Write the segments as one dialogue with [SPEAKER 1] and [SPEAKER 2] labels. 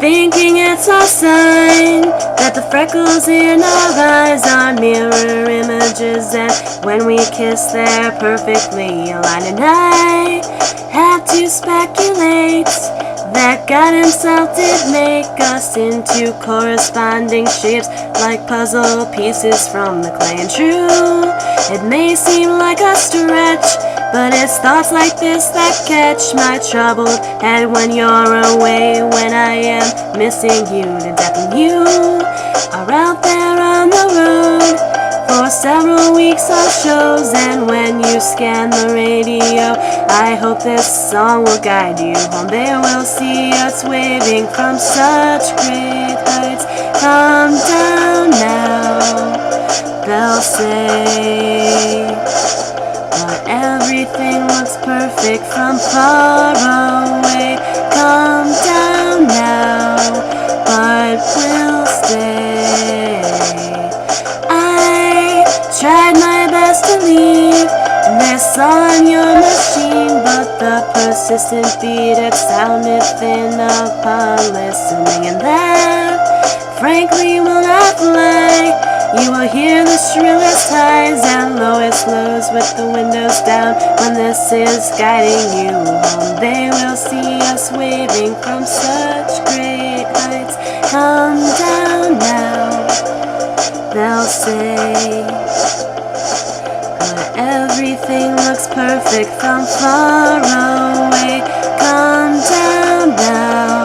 [SPEAKER 1] thinking it's a sign that the freckles in our eyes are mirror images, and when we kiss they're perfectly aligned. And I had to speculate that God himself did make us into corresponding shapes, like puzzle pieces from the clay. And true, it may seem like a stretch, but it's thoughts like this that catch my troubled head when you're away, when I am missing you to death. And you are out there on the road for several weeks of shows, and when you scan the radio, I hope this song will guide you home. They will see us waving from such great heights. Come down now, they'll say, but everything looks perfect from far away. Come down now, but we'll stay. I tried my best to leave this on your machine, but the persistent beat, it sounded thin upon listening. And that, frankly, will not fly. You will hear the shrillest highs and lowest lows with the windows down when this is guiding you home. They will see us waving from such great heights. Come down now, they'll say, but everything looks perfect from far away. Come down now,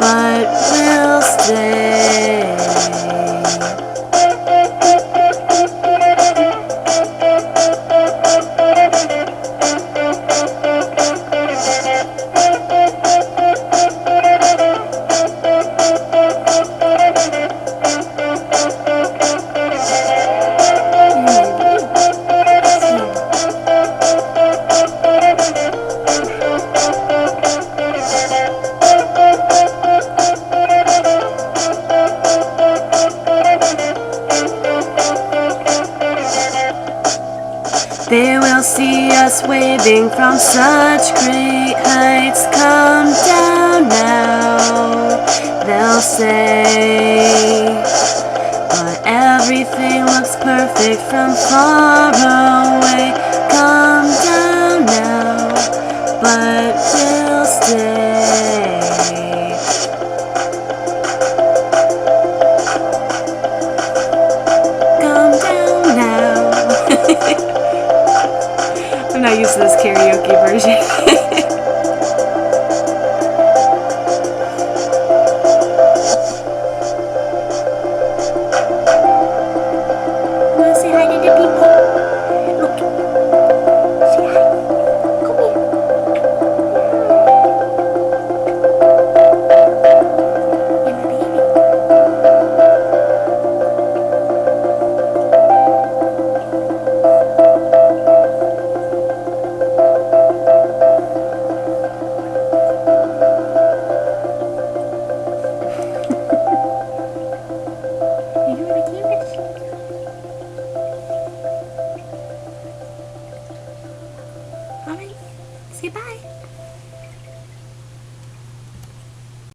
[SPEAKER 1] but we'll stay. They will see us waving from such great heights. Come down now, they'll say, but everything looks perfect from far away. Come down now, but we'll stay. Come down now. I'm not used to this karaoke version. Wanna say hi to the people? Look. Say hi. Come here. You're my baby. Alright, say bye.